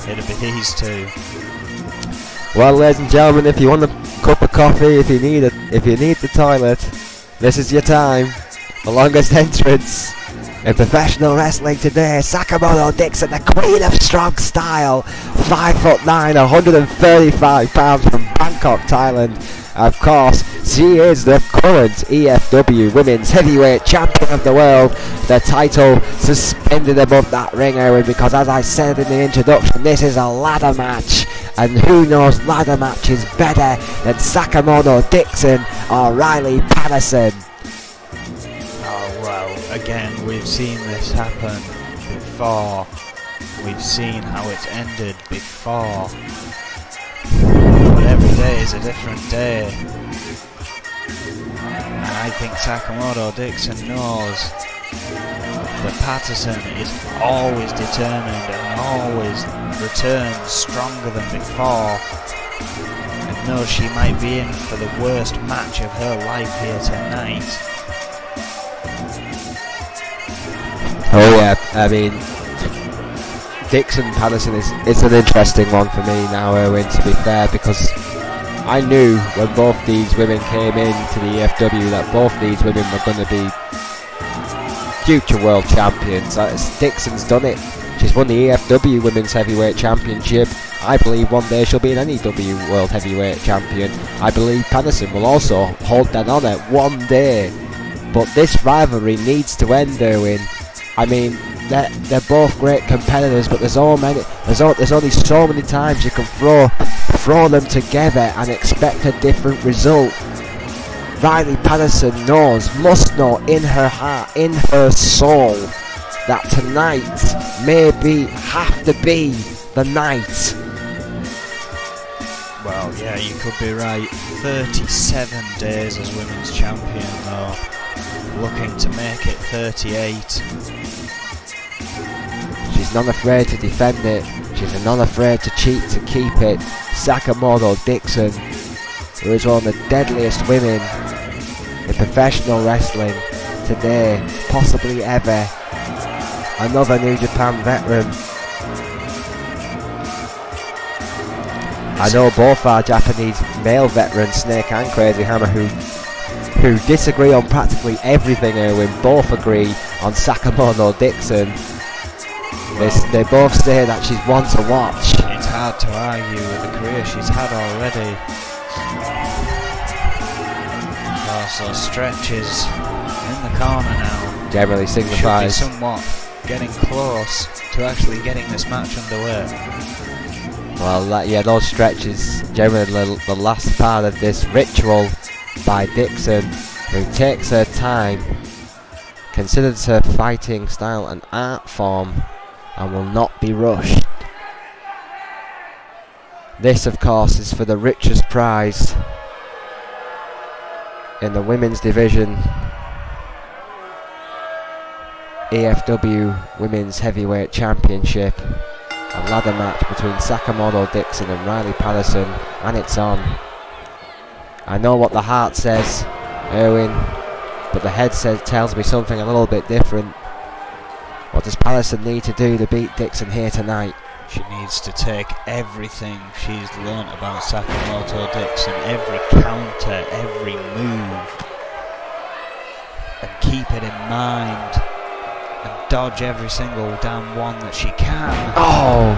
it'd be these two. Well, ladies and gentlemen, if you want a cup of coffee, if you need the toilet, this is your time. The longest entrance in professional wrestling today, Sakamoto Dixon, the queen of strong style, 5'9", 135 pounds from Bangkok, Thailand. Of course, she is the current E.F.W. Women's Heavyweight Champion of the world. The title suspended above that ring, Erwin, because as I said in the introduction, this is a ladder match. And who knows ladder matches better than Sakamoto Dixon or Riley Patterson? Oh well, again, we've seen this happen before. We've seen how it's ended before. But every day is a different day. And I think Sakamoto Dixon knows that Patterson is always determined and always returns stronger than before, and knows she might be in for the worst match of her life here tonight. Oh yeah, I mean, Dixon Patterson is an interesting one for me now, Erwin, to be fair, because I knew when both these women came into the E.F.W. that both these women were going to be future world champions. Dixon's done it. She's won the E.F.W. Women's Heavyweight Championship. I believe one day she'll be an NEW World Heavyweight Champion. I believe Patterson will also hold that honour one day. But this rivalry needs to end, Erwin. I mean, they're both great competitors, but there's only so many times you can throw them together and expect a different result. Riley Patterson must know in her heart, in her soul, that tonight have to be the night. Well, yeah, you could be right. 37 days as women's champion, though. Looking to make it 38. She's not afraid to defend it. She's not afraid to cheat to keep it. Sakamoto Dixon, who is one of the deadliest women in professional wrestling today, possibly ever. Another New Japan veteran. I know both our Japanese male veterans, Snake and Crazy Hammer, who disagree on practically everything, Erwin, both agree on Sakamoto Dixon. They both say that she's one to watch. It's hard to argue with the career she's had already. Also stretches in the corner now. Generally signifies should be somewhat getting close to actually getting this match underway. Well, yeah, those stretches generally the last part of this ritual by Dixon, who takes her time, considers her fighting style an art form, and will not be rushed. This, of course, is for the richest prize in the women's division, E.F.W. Women's Heavyweight Championship, a ladder match between Sakamoto Dixon and Riley Patterson, and it's on. I know what the heart says, Erwin, but the head tells me something a little bit different. What does Patterson need to do to beat Dixon here tonight? She needs to take everything she's learnt about Sakamoto Dixon, every counter, every move, and keep it in mind and dodge every single damn one that she can. Oh!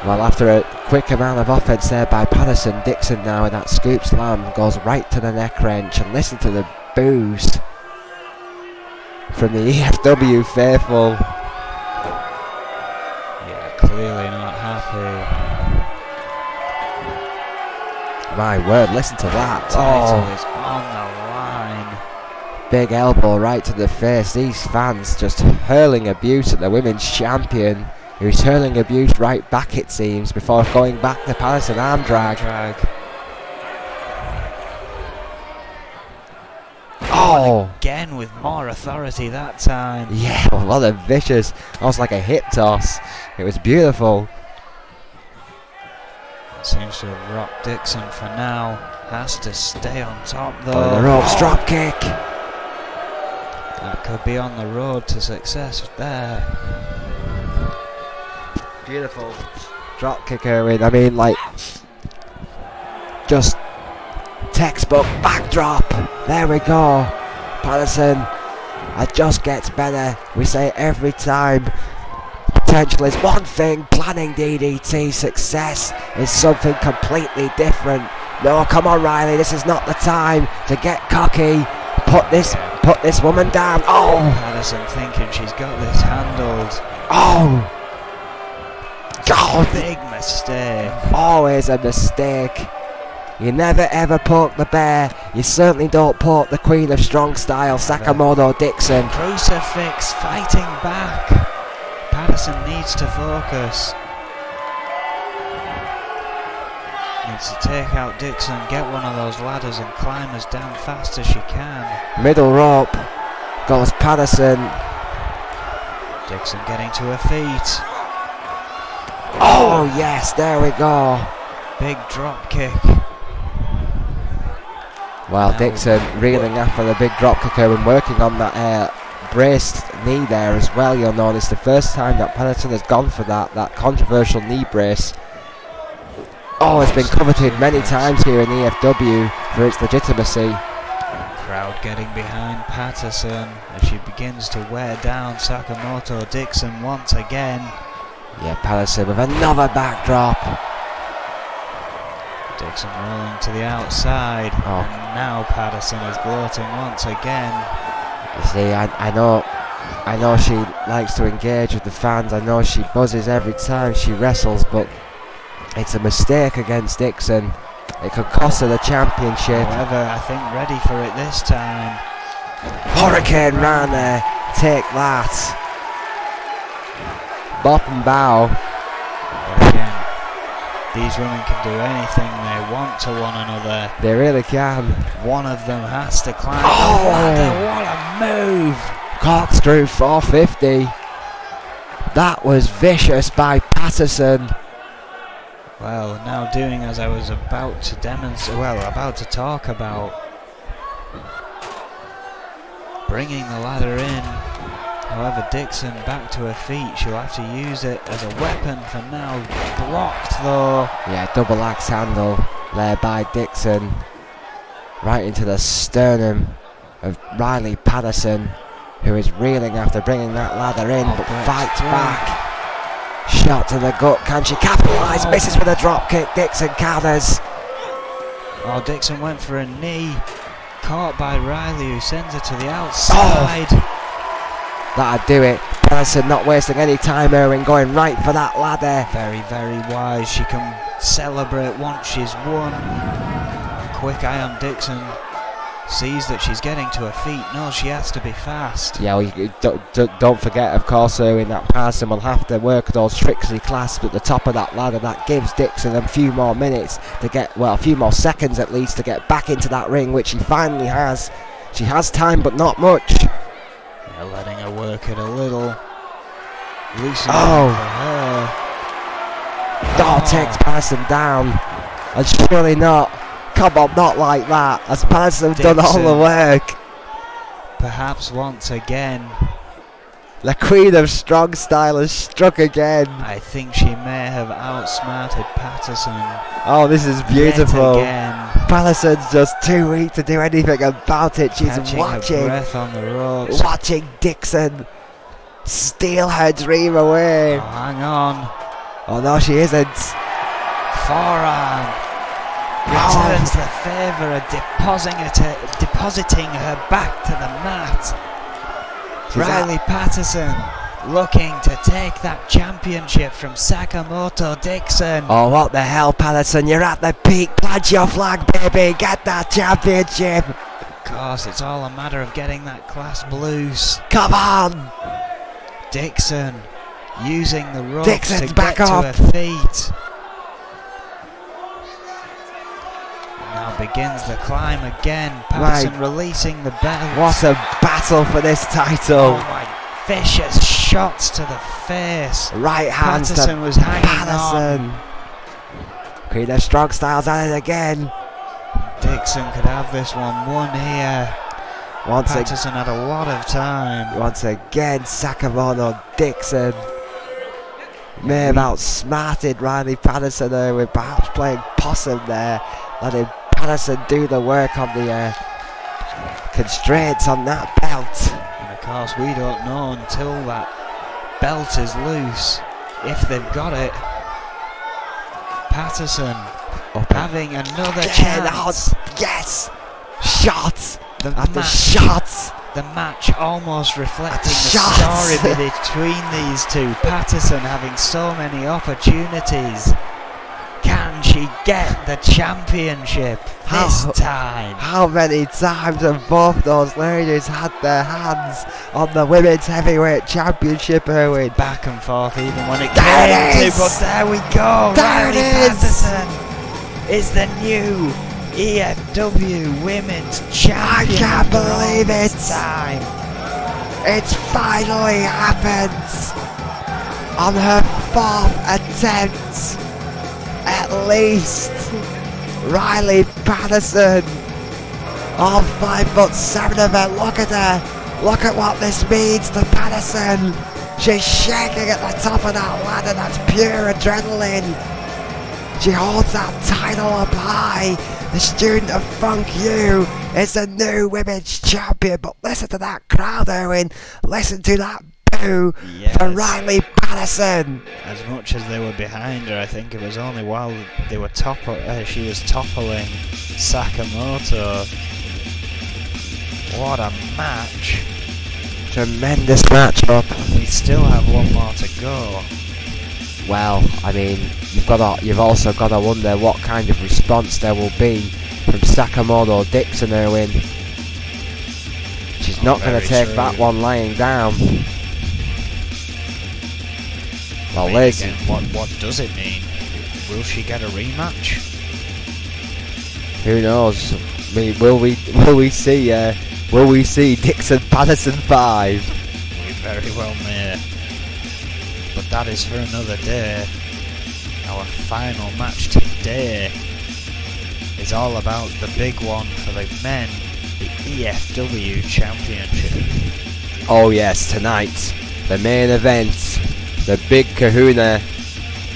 Well, after a quick amount of offense there by Patterson, Dixon now with that scoop slam goes right to the neck wrench, and listen to the boos from the E.F.W. faithful. Yeah, clearly not happy. My word, listen to that. Title is on the line. Big elbow right to the face. These fans just hurling abuse at the women's champion, who's hurling abuse right back, it seems, before going back to Patterson arm drag. Oh! Again with more authority that time. Yeah, a lot of vicious, almost like a hip toss. It was beautiful. Seems to have rocked Dixon for now. Has to stay on top though. On the ropes, drop kick. That could be on the road to success there. Beautiful drop kick, Erwin. I mean, like, just textbook backdrop. There we go. Patterson, it just gets better. We say it every time. Potential is one thing, planning DDT. Success is something completely different. No, come on, Riley, this is not the time to get cocky. Put this woman down. Oh! Patterson thinking she's got this handled. Oh! God! Big mistake. Always a mistake. You never ever poke the bear. You certainly don't poke the Queen of Strong Style, Sakamoto Dixon. Crucifix fighting back. Patterson needs to focus. Needs to take out Dixon, get one of those ladders and climb as damn fast as she can. Middle rope goes Patterson. Dixon getting to her feet. Oh yes, there we go. Big drop kick. Well, Dixon reeling after the big drop kicker and working on that braced knee there as well. You'll notice the first time that Patterson has gone for that controversial knee brace. Oh, it's been coveted many times here in E.F.W. for its legitimacy. Crowd getting behind Patterson as she begins to wear down Sakamoto Dixon once again. Yeah, Patterson with another backdrop. Dixon rolling to the outside, and now Patterson is gloating once again. You see, I know she likes to engage with the fans. I know she buzzes every time she wrestles, but it's a mistake against Dixon. It could cost her the championship. However, I think ready for it this time. Hurricane round there. Take that. Bop and bow. But again, these women can do anything they want to one another. They really can. One of them has to climb the ladder. What a move! Corkscrew 450. That was vicious by Patterson. Well, now doing as I was about to demonstrate, about to talk about. Bringing the ladder in. However, Dixon back to her feet. She'll have to use it as a weapon for now. Blocked though. Yeah, double axe handle there by Dixon. Right into the sternum of Riley Patterson, who is reeling after bringing that ladder in, but fights back. Shot to the gut. Can she capitalise? Misses with a drop kick. Dixon counters. Oh, Dixon went for a knee. Caught by Riley, who sends her to the outside. That'd do it. Patterson not wasting any time, Erwin, going right for that ladder. Very, very wise. She can celebrate once she's won. Quick eye on Dixon. Sees that she's getting to her feet. Knows she has to be fast. Yeah, don't forget, of course, Erwin, that Patterson will have to work those Trixie clasps at the top of that ladder. That gives Dixon a few more minutes to get, well, a few more seconds at least to get back into that ring, which she finally has. She has time, but not much. Yeah, letting her work it a little. Loosening for her. Takes Patterson down. And surely not. Come on, not like that. As Patterson done all the work. Perhaps once again. The Queen of Strong Style has struck again. I think she may have outsmarted Patterson. Oh, this is beautiful. Yet again. Patterson's just too weak to do anything about it. She's Catching watching. her breath on the ropes. Watching Dixon steal her dream away. Oh, hang on. Oh no, she isn't. Forearm. Returns the favour of depositing her back to the mat. Riley Patterson looking to take that championship from Sakamoto Dixon. Oh, what the hell, Patterson? You're at the peak. Plant your flag, baby. Get that championship. Of course, it's all a matter of getting that clasp loose. Come on. Dixon using the ropes Dixon's to back get up. to her feet. Now begins the climb again. Patterson releasing the belt. What a battle for this title. Oh my, vicious shots to the face. Right hands Patterson to was hanging Patterson. Queen of Strong Styles at it again. Dixon could have this one won here. Patterson had a lot of time. Once again, Sakamoto Dixon may have outsmarted Riley Patterson there with perhaps playing possum there, letting Patterson do the work on the constraints on that belt. And of course, we don't know until that belt is loose if they've got it. Patterson having another chance. Yes! Shots! The shots! The match almost reflecting the story between these two. Patterson having so many opportunities. Can she get the championship this time? How many times have both those ladies had their hands on the Women's Heavyweight Championship, Erwin? Back and forth even when it came to, but there we go. Riley Patterson is the new E.F.W. Women's Champion. I can't believe it. Time. It's finally happened. On her 4th attempt, at least. Riley Patterson, all 5'7" of her. Look at her. Look at what this means to Patterson. She's shaking at the top of that ladder. That's pure adrenaline. She holds that title up high. The student of Funk U is the new women's champion. But listen to that crowd, Erwin. Listen to that boo for Riley Patterson. As much as they were behind her, I think it was only while they were she was toppling Sakamoto. What a match. Tremendous matchup. We still have one more to go. Well, I mean, you've also got to wonder what kind of response there will be from Sakamoto Dixon, Erwin. She's not going to take that one lying down. Well, Liz, again, what does it mean? Will she get a rematch? Who knows? I mean, will we see Dixon Patterson 5? We very well may. But that is for another day. Our final match today is all about the big one for the men, the E.F.W. Championship. Oh yes, tonight, the main event, the big kahuna,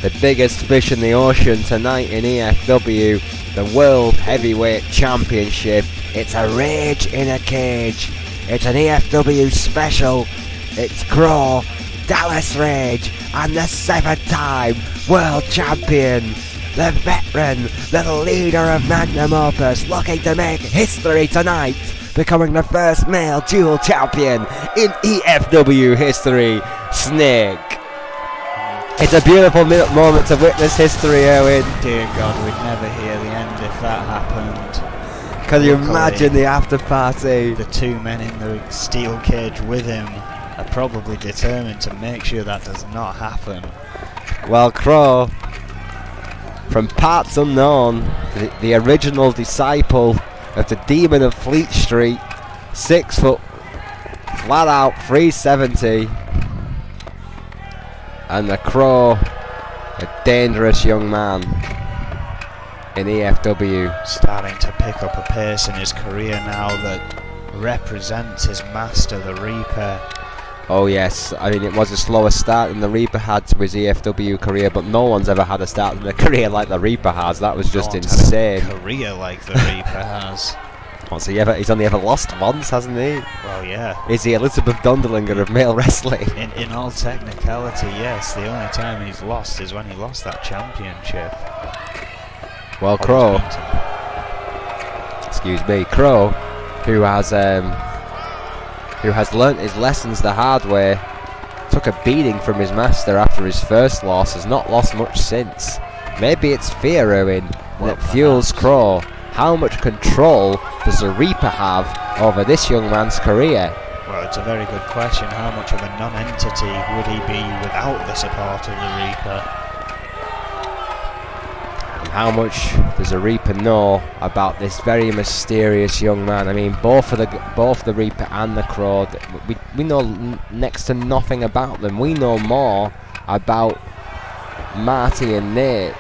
the biggest fish in the ocean tonight in E.F.W, the World Heavyweight Championship. It's a rage in a cage. It's an E.F.W special. It's Crow, Dallas Rage, and the 7-time world champion, the veteran, the leader of Magnum Opus, looking to make history tonight, becoming the first male dual champion in E.F.W history, Snake. It's a beautiful moment to witness history, Erwin. Dear God, we'd never hear the end if that happened. Can you imagine the after party? The two men in the steel cage with him are probably determined to make sure that does not happen. Well, Crow, from parts unknown, the original disciple of the Demon of Fleet Street, 6 foot, flat out 370, and the Crow, a dangerous young man in E.F.W. Starting to pick up a pace in his career now that represents his master, the Reaper. Oh yes, I mean it was a slower start than the Reaper had to his E.F.W career, but no one's ever had a start in their career like the Reaper has. That was just insane. Had a career like the Reaper has. What's he ever? He's only ever lost once, hasn't he? Well, yeah. Is he Elizabeth Dundelinger of male wrestling? In all technicality, yes. The only time he's lost is when he lost that championship. Well, Crow. Excuse me, Crow, who has learnt his lessons the hard way, took a beating from his master after his first loss, has not lost much since. Maybe it's fear, Owen, that fuels Crow. How much control does the Reaper have over this young man's career? Well, it's a very good question. How much of a non-entity would he be without the support of the Reaper? And how much does the Reaper know about this very mysterious young man? I mean, both the Reaper and the Crow, we know next to nothing about them. We know more about Marty and Nate.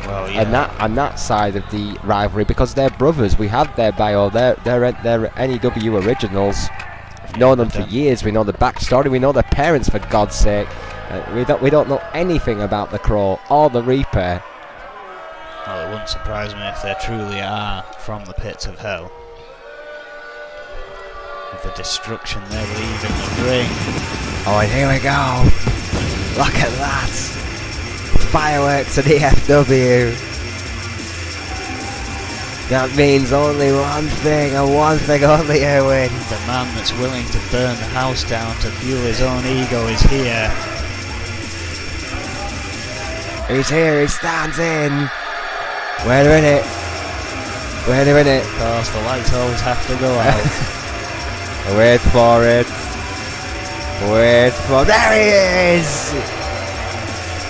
Well, yeah. And that side of the rivalry, because they're brothers. We have their bio. They're NEW originals. We've known them for years. We know the backstory. We know their parents, for God's sake. We don't know anything about the Crow or the Reaper. Well, it wouldn't surprise me if they truly are from the pits of hell. With the destruction they leave in the ring. Oh, and here we go. Look at that. Fireworks at E.F.W. That means only one thing, and one thing only, Owen. The man that's willing to burn the house down to fuel his own ego is here. He's here, he stands in. We're in it. We're in it. Of course, the lights always have to go out. Wait for it. Wait for... There he is!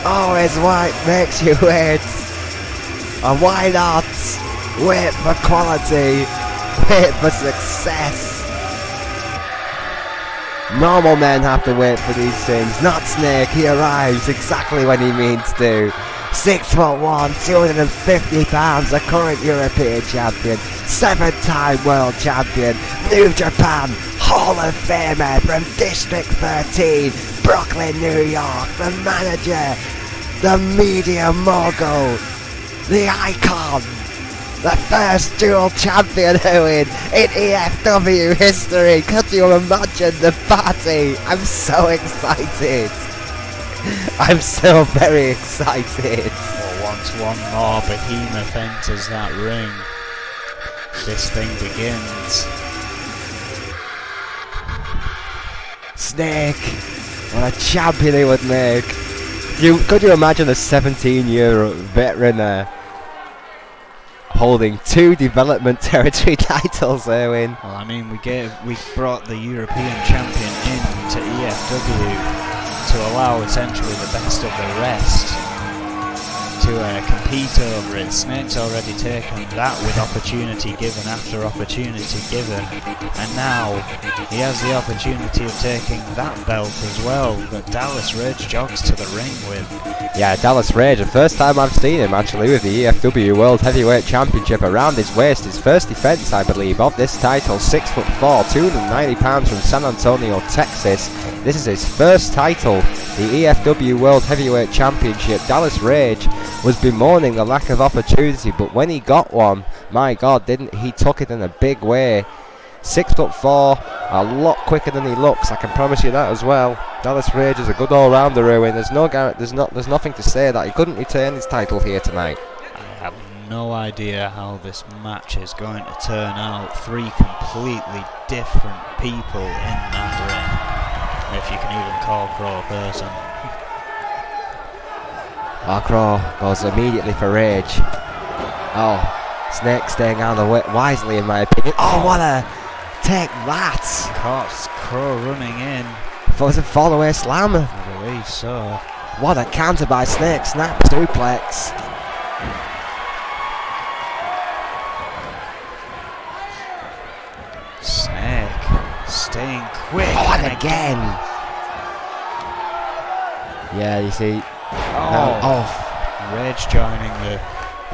Always white makes you wait. And why not? Wait for quality. Wait for success. Normal men have to wait for these things. Not Snake. He arrives exactly when he means to. 6'1", 250 pounds, the current European champion, 7-time world champion, New Japan Hall of Famer from District 13, Brooklyn, New York, the manager, the media mogul, the icon, the first dual champion in E.F.W history. Could you imagine the party? I'm so excited. I'm so very excited. Well, once one more behemoth enters that ring, this thing begins. Snake, what a champion he would make. Could you imagine a 17-year veteran holding 2 development territory titles, Erwin? Well, I mean, we brought the European champion in to E.F.W. to allow essentially the best of the rest to compete over it. Snake's already taken that with opportunity given after opportunity given, and now he has the opportunity of taking that belt as well that Dallas Rage jogs to the ring with. Yeah, Dallas Rage, the first time I've seen him actually with the E.F.W World Heavyweight Championship around his waist. His first defense, I believe, of this title. 6'4", 290 pounds from San Antonio, Texas. This is his first title, the E.F.W World Heavyweight Championship. Dallas Rage was bemoaning the lack of opportunity, but when he got one, my God, he took it in a big way. 6'4", a lot quicker than he looks. I can promise you that as well. Dallas Rage is a good all-rounder, Erwin. There's nothing to say that he couldn't retain his title here tonight. I have no idea how this match is going to turn out. 3 completely different people in that ring, if you can even call Crow a person. Oh, Crow goes immediately for Rage. Oh, Snake staying out of the way wisely, in my opinion. Oh, what a... Take that! Caught Crow running in. Was a fall-away slam. I believe so. What a counter by Snake. Snap suplex. Snake staying quick. Oh, and again. Yeah, you see. Oh, Rage joining the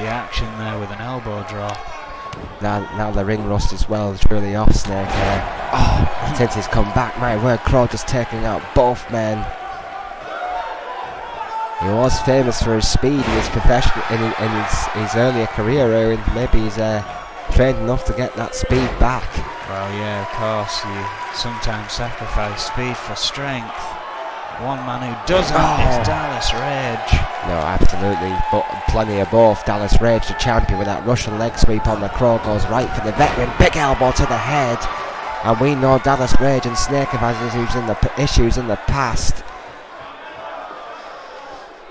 action there with an elbow drop. Now the ring rust is well and truly off Snake here. Oh, since he's come back, my word, Crow just taking out both men. He was famous for his speed in his profession in his earlier career, Owen. Maybe he's trained enough to get that speed back. Well, yeah, of course, you sometimes sacrifice speed for strength. One man who doesn't is Dallas Rage. No, absolutely, but plenty of both. Dallas Rage, the champion, with that Russian leg sweep on the Crow, goes right for the veteran. Big elbow to the head. And we know Dallas Rage and Snake have had issues in the past.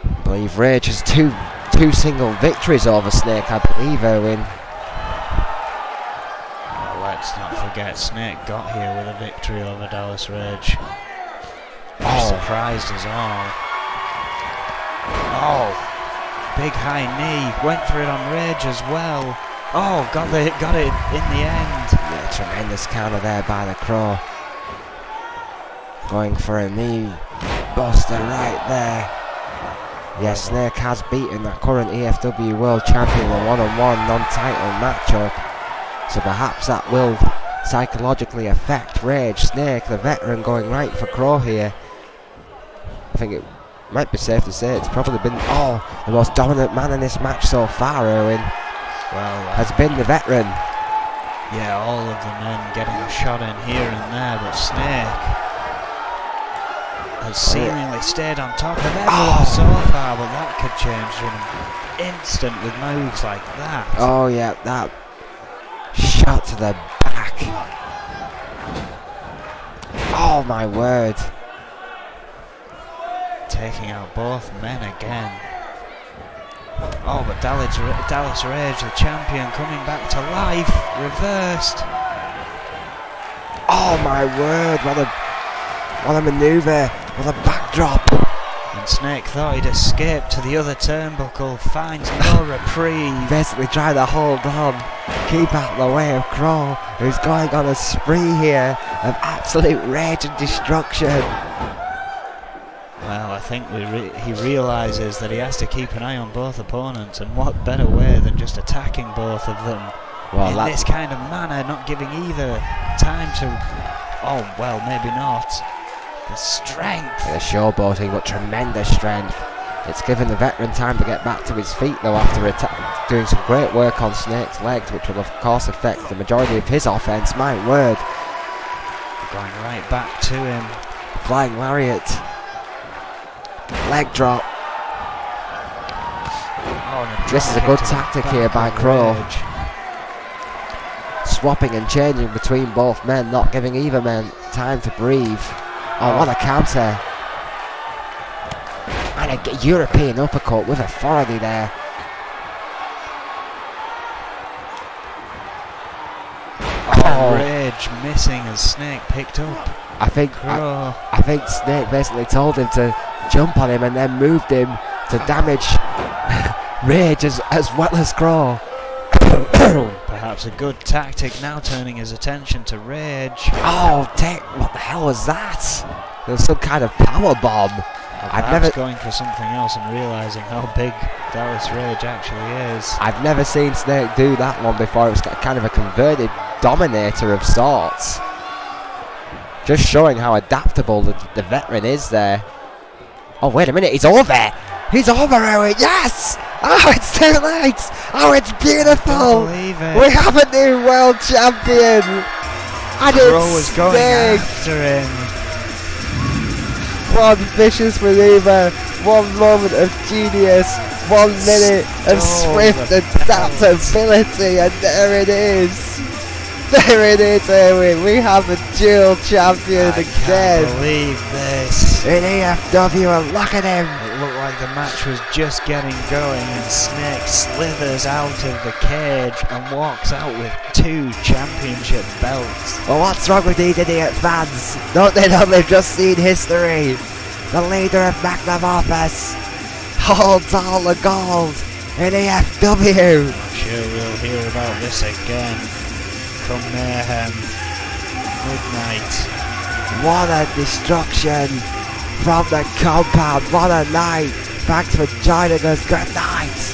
I believe Rage has two single victories over Snake, I believe, Owen. Let's not forget, Snake got here with a victory over Dallas Rage. Surprised us all. Oh, big high knee, went for it on Rage as well. Oh, got it in the end. Yeah, tremendous counter there by the Crow. Going for a knee buster right there. Yes, Snake has beaten the current E.F.W World Champion in a one-on-one non-title matchup. So perhaps that will psychologically affect Rage. Snake, the veteran, going right for Crow here. I think it might be safe to say it's probably been the most dominant man in this match so far, Owen. Well, has been the veteran. Yeah, all of the men getting a shot in here and there, but Snake has seemingly stayed on top of everyone so far, but that could change in an instant with moves like that. Oh yeah, that shot to the back. Oh my word. Taking out both men again. Oh, but Dallas Rage, the champion, coming back to life. Reversed. Oh my word, what a maneuver, what a backdrop. And Snake thought he'd escape to the other turnbuckle, finds no reprieve. Basically trying to hold on, keep out the way of Crow, who's going on a spree here of absolute rage and destruction. Well, I think he realises that he has to keep an eye on both opponents, and what better way than just attacking both of them in this kind of manner, not giving either time to... Oh, well, maybe not. The strength. The showboating, but tremendous strength. It's given the veteran time to get back to his feet, though, after doing some great work on Snake's legs, which will, of course, affect the majority of his offense. My word. Going right back to him. Flying lariat. Leg drop. This is a good tactic here by Crow. Swapping and changing between both men, not giving either man time to breathe. Oh, what a counter. And a European uppercut with authority there. Rage missing as Snake picked up. I think Snake basically told him to jump on him and then moved him to damage Rage as well as Crow. Perhaps a good tactic, now turning his attention to Rage. Oh, what the hell was that? There was some kind of power bomb. I've never going for something else and realising how big Dallas Rage actually is. I've never seen Snake do that one before. It was kind of a converted dominator of sorts. Just showing how adaptable the veteran is there. Oh, wait a minute, he's over! He's over, Owen, yes! Oh, it's too late! Oh, it's beautiful! We have a new world champion! And it's Snake! Going after him. One vicious maneuver, one moment of genius, 1 minute of swift adaptability, and there it is! There it is, Owen. We have a dual champion again. I can't believe this. In E.F.W, and look at him. It looked like the match was just getting going, and Snake slithers out of the cage and walks out with 2 championship belts. Well, what's wrong with these idiot fans? Don't they know they've just seen history? The leader of Magnum Opus holds all the gold in E.F.W. I'm sure we'll hear about this again. From Mayhem, midnight. What a destruction from the compound. What a night. Thanks for joining us. Good night.